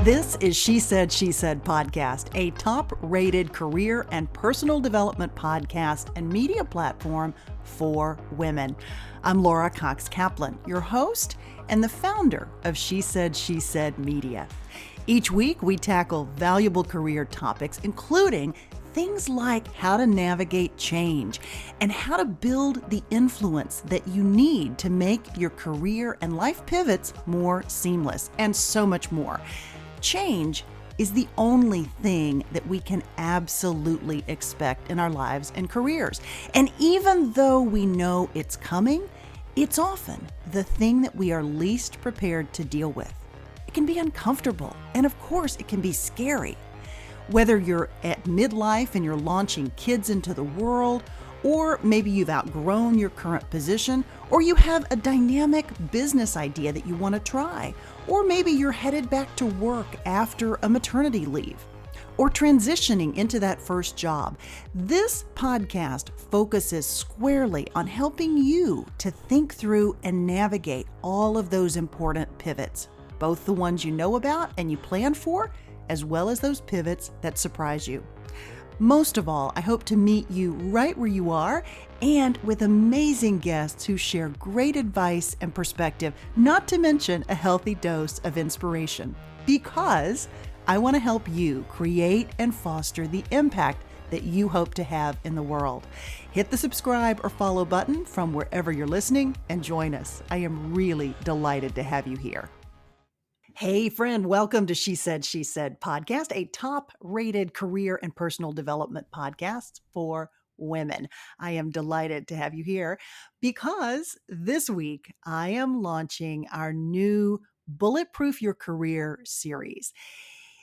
This is She Said Podcast, a top-rated career and personal development podcast and media platform for women. I'm Laura Cox Kaplan, your host and the founder of She Said Media. Each week, we tackle valuable career topics, including things like how to navigate change and how to build the influence that you need to make your career and life pivots more seamless, and so much more. Change is the only thing that we can absolutely expect in our lives and careers. And even though we know it's coming, it's often the thing that we are least prepared to deal with. It can be uncomfortable, and of course, it can be scary. Whether you're at midlife and you're launching kids into the world, or maybe you've outgrown your current position, or you have a dynamic business idea that you want to try, or maybe you're headed back to work after a maternity leave, or transitioning into that first job. This podcast focuses squarely on helping you to think through and navigate all of those important pivots, both the ones you know about and you plan for, as well as those pivots that surprise you. Most of all, I hope to meet you right where you are and with amazing guests who share great advice and perspective, not to mention a healthy dose of inspiration, because I want to help you create and foster the impact that you hope to have in the world. Hit the subscribe or follow button from wherever you're listening and join us. I am really delighted to have you here. Hey friend, welcome to She Said Podcast, a top-rated career and personal development podcast for women. I am delighted to have you here because this week I am launching our new Bulletproof Your Career series.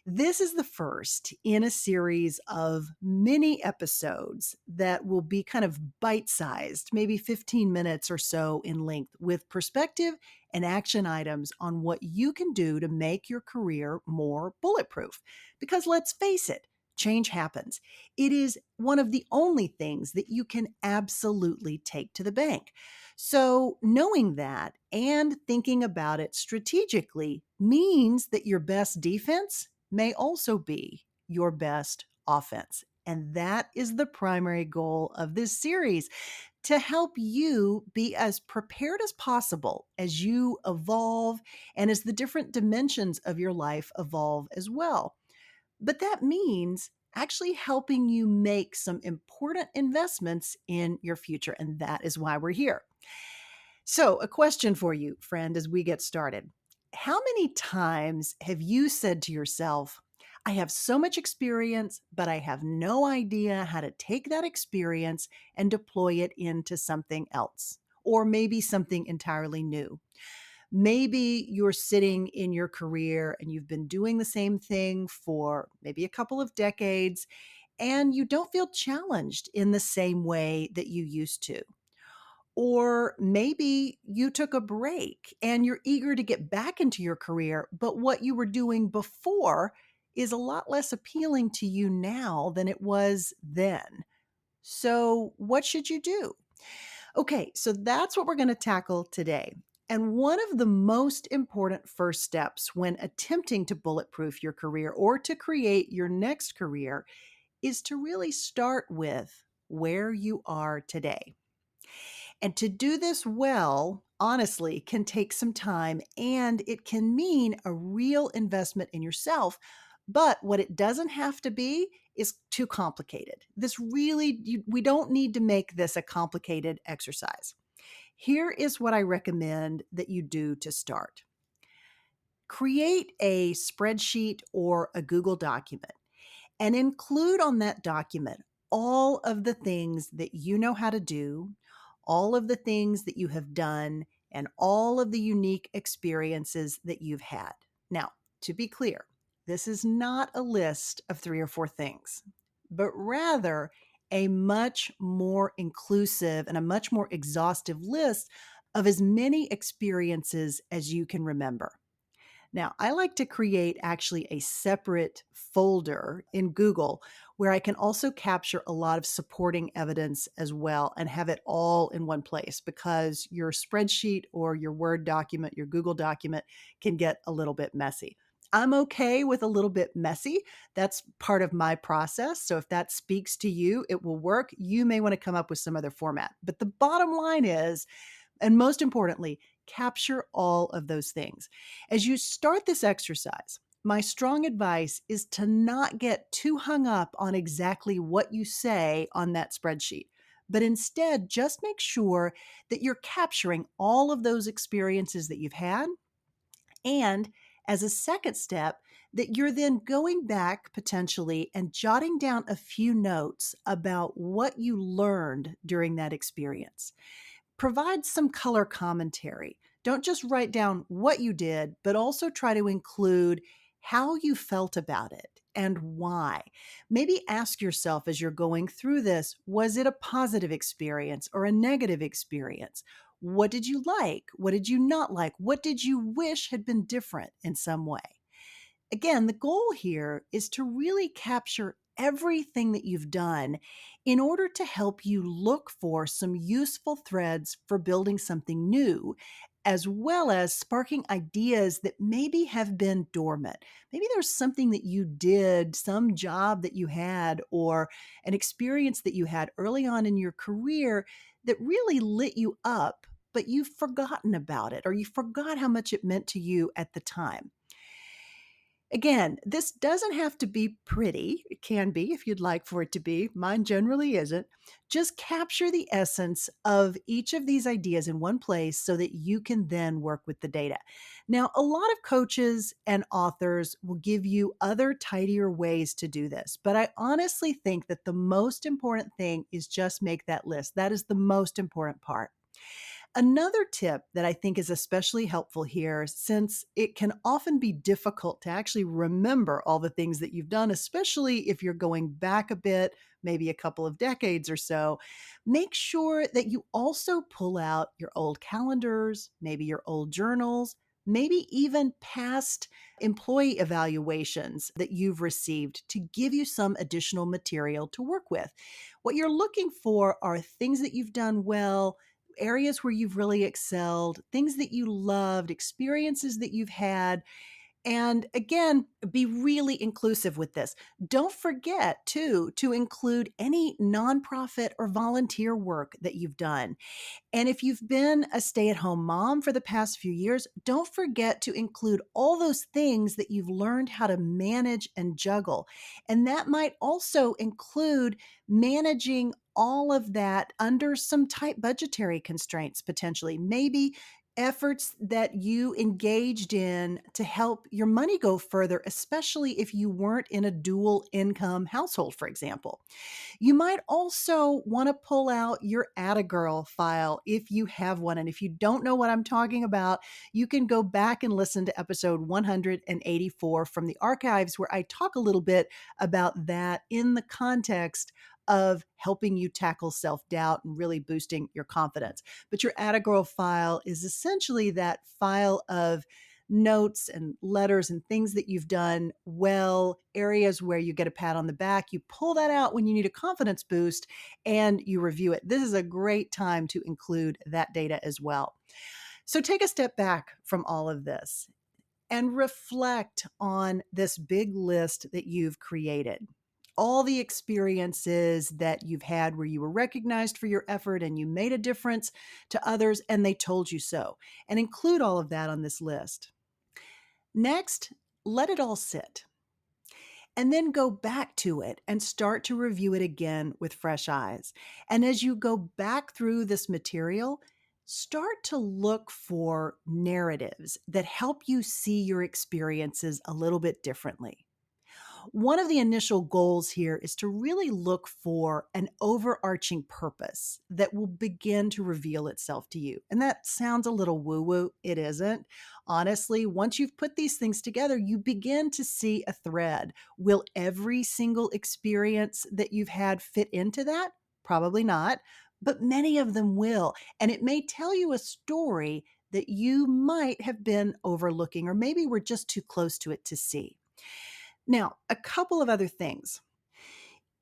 This is the first in a series of many episodes that will be kind of bite-sized, maybe 15 minutes or so in length, with perspective and action items on what you can do to make your career more bulletproof. Because let's face it, change happens. It is one of the only things that you can absolutely take to the bank. So knowing that and thinking about it strategically means that your best defense may also be your best offense. And that is the primary goal of this series, to help you be as prepared as possible as you evolve and as the different dimensions of your life evolve as well. But that means actually helping you make some important investments in your future. And that is why we're here. So, a question for you, friend, as we get started. How many times have you said to yourself, I have so much experience, but I have no idea how to take that experience and deploy it into something else, or maybe something entirely new? Maybe you're sitting in your career and you've been doing the same thing for maybe a couple of decades, and you don't feel challenged in the same way that you used to. Or maybe you took a break and you're eager to get back into your career, but what you were doing before is a lot less appealing to you now than it was then. So, what should you do? Okay, so that's what we're going to tackle today. And one of the most important first steps when attempting to bulletproof your career or to create your next career is to really start with where you are today. And to do this well, honestly, can take some time, and it can mean a real investment in yourself. But what it doesn't have to be is too complicated. We don't need to make this a complicated exercise. Here is what I recommend that you do to start. Create a spreadsheet or a Google document and include on that document all of the things that you know how to do, all of the things that you have done, and all of the unique experiences that you've had. Now, to be clear, this is not a list of 3 or 4 things, but rather a much more inclusive and a much more exhaustive list of as many experiences as you can remember. Now, I like to create actually a separate folder in Google where I can also capture a lot of supporting evidence as well and have it all in one place, because your spreadsheet or your Word document, your Google document, can get a little bit messy. I'm okay with a little bit messy. That's part of my process. So if that speaks to you, it will work. You may want to come up with some other format. But the bottom line is, and most importantly, capture all of those things. As you start this exercise, my strong advice is to not get too hung up on exactly what you say on that spreadsheet, but instead just make sure that you're capturing all of those experiences that you've had. And as a second step, that you're then going back potentially and jotting down a few notes about what you learned during that experience. Provide some color commentary. Don't just write down what you did, but also try to include how you felt about it and why. Maybe ask yourself as you're going through this, was it a positive experience or a negative experience? What did you like? What did you not like? What did you wish had been different in some way? Again, the goal here is to really capture everything that you've done in order to help you look for some useful threads for building something new, as well as sparking ideas that maybe have been dormant. Maybe there's something that you did, some job that you had, or an experience that you had early on in your career that really lit you up, but you've forgotten about it, or you forgot how much it meant to you at the time. Again, this doesn't have to be pretty. It can be if you'd like for it to be. Mine generally isn't. Just capture the essence of each of these ideas in one place so that you can then work with the data. Now, a lot of coaches and authors will give you other tidier ways to do this, but I honestly think that the most important thing is just make that list. That is the most important part. Another tip that I think is especially helpful here, since it can often be difficult to actually remember all the things that you've done, especially if you're going back a bit, maybe a couple of decades or so, make sure that you also pull out your old calendars, maybe your old journals, maybe even past employee evaluations that you've received to give you some additional material to work with. What you're looking for are things that you've done well, areas where you've really excelled, things that you loved, experiences that you've had. And again, be really inclusive with this. Don't forget, too, to include any nonprofit or volunteer work that you've done. And if you've been a stay at home mom for the past few years, don't forget to include all those things that you've learned how to manage and juggle. And that might also include managing all of that under some tight budgetary constraints, potentially. Maybe efforts that you engaged in to help your money go further, especially if you weren't in a dual income household, for example. You might also want to pull out your Attagirl file if you have one. And if you don't know what I'm talking about, you can go back and listen to episode 184 from the archives, where I talk a little bit about that in the context of helping you tackle self-doubt and really boosting your confidence. But your Attagirl file is essentially that file of notes and letters and things that you've done well, areas where you get a pat on the back. You pull that out when you need a confidence boost and you review it. This is a great time to include that data as well. So take a step back from all of this and reflect on this big list that you've created. All the experiences that you've had where you were recognized for your effort and you made a difference to others and they told you so. And include all of that on this list. Next, let it all sit. And then go back to it and start to review it again with fresh eyes. And as you go back through this material, start to look for narratives that help you see your experiences a little bit differently. One of the initial goals here is to really look for an overarching purpose that will begin to reveal itself to you. And that sounds a little woo-woo. It isn't. Honestly, once you've put these things together, you begin to see a thread. Will every single experience that you've had fit into that? Probably not, but many of them will. And it may tell you a story that you might have been overlooking, or maybe we're just too close to it to see. Now, a couple of other things.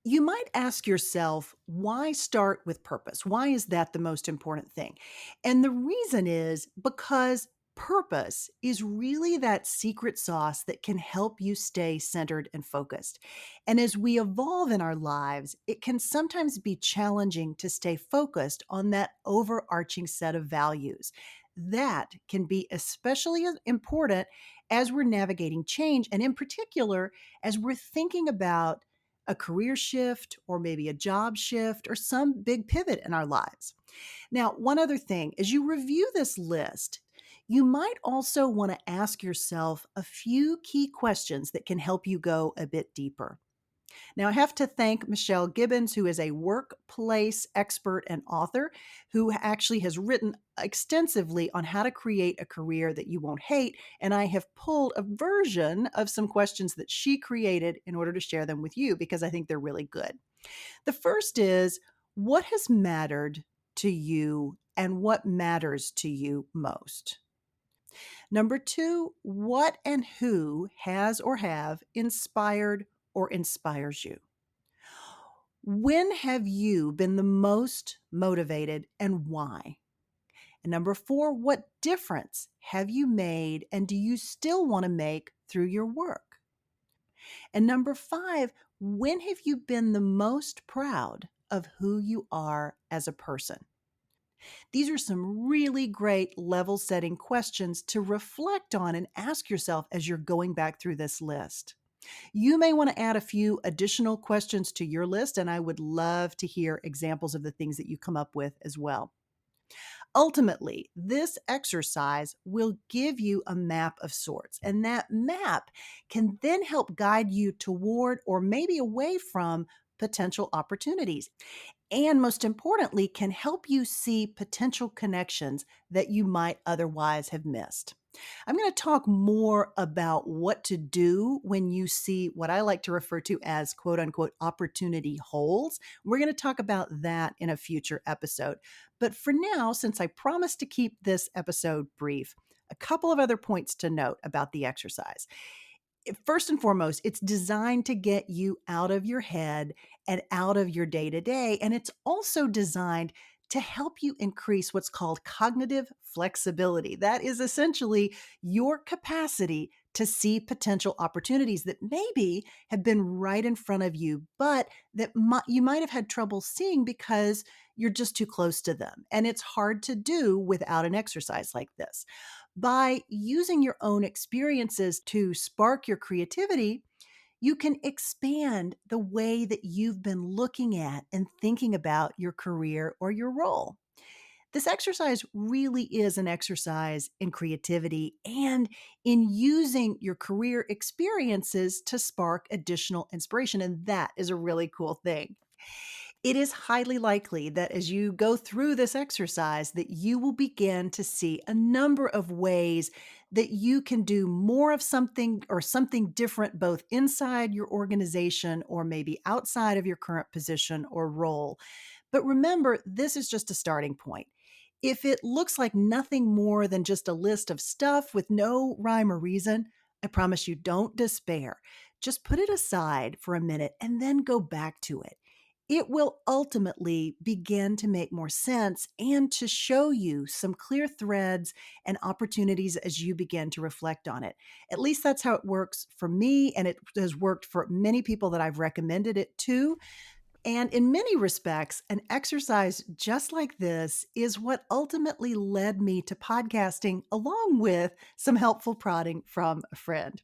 You might ask yourself, why start with purpose? Why is that the most important thing? And the reason is because Purpose is really that secret sauce that can help you stay centered and focused. And as we evolve in our lives, it can sometimes be challenging to stay focused on that overarching set of values. That can be especially important as we're navigating change, and in particular, as we're thinking about a career shift or maybe a job shift or some big pivot in our lives. Now, one other thing, as you review this list, you might also want to ask yourself a few key questions that can help you go a bit deeper. Now, I have to thank Michelle Gibbons, who is a workplace expert and author who actually has written extensively on how to create a career that you won't hate. And I have pulled a version of some questions that she created in order to share them with you because I think they're really good. The first is, what has mattered to you and what matters to you most? Number two, what and who has or have inspired or inspires you? When have you been the most motivated and why? And number four, what difference have you made and do you still want to make through your work? And number five, when have you been the most proud of who you are as a person? These are some really great level setting questions to reflect on and ask yourself as you're going back through this list. You may want to add a few additional questions to your list, and I would love to hear examples of the things that you come up with as well. Ultimately, this exercise will give you a map of sorts, and that map can then help guide you toward or maybe away from potential opportunities. And most importantly, can help you see potential connections that you might otherwise have missed. I'm going to talk more about what to do when you see what I like to refer to as quote unquote opportunity holes. We're going to talk about that in a future episode. But for now, since I promised to keep this episode brief, a couple of other points to note about the exercise. First and foremost, it's designed to get you out of your head and out of your day to day. And it's also designed to help you increase what's called cognitive flexibility. That is essentially your capacity to see potential opportunities that maybe have been right in front of you, but that you might have had trouble seeing because you're just too close to them. And it's hard to do without an exercise like this. By using your own experiences to spark your creativity, you can expand the way that you've been looking at and thinking about your career or your role. This exercise really is an exercise in creativity and in using your career experiences to spark additional inspiration. And that is a really cool thing. It is highly likely that as you go through this exercise that you will begin to see a number of ways that you can do more of something or something different both inside your organization or maybe outside of your current position or role. But remember, this is just a starting point. If it looks like nothing more than just a list of stuff with no rhyme or reason, I promise you, don't despair. Just put it aside for a minute and then go back to it. It will ultimately begin to make more sense and to show you some clear threads and opportunities as you begin to reflect on it. At least that's how it works for me, and it has worked for many people that I've recommended it to. And in many respects, an exercise just like this is what ultimately led me to podcasting, along with some helpful prodding from a friend.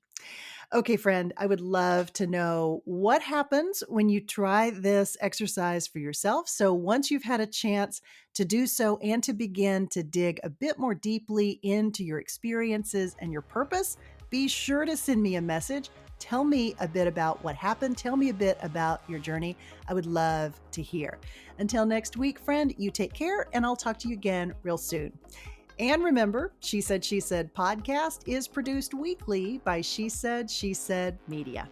Okay, friend, I would love to know what happens when you try this exercise for yourself. So once you've had a chance to do so and to begin to dig a bit more deeply into your experiences and your purpose, be sure to send me a message. Tell me a bit about what happened. Tell me a bit about your journey. I would love to hear. Until next week, friend, you take care, and I'll talk to you again real soon. And remember, She Said podcast is produced weekly by She Said Media.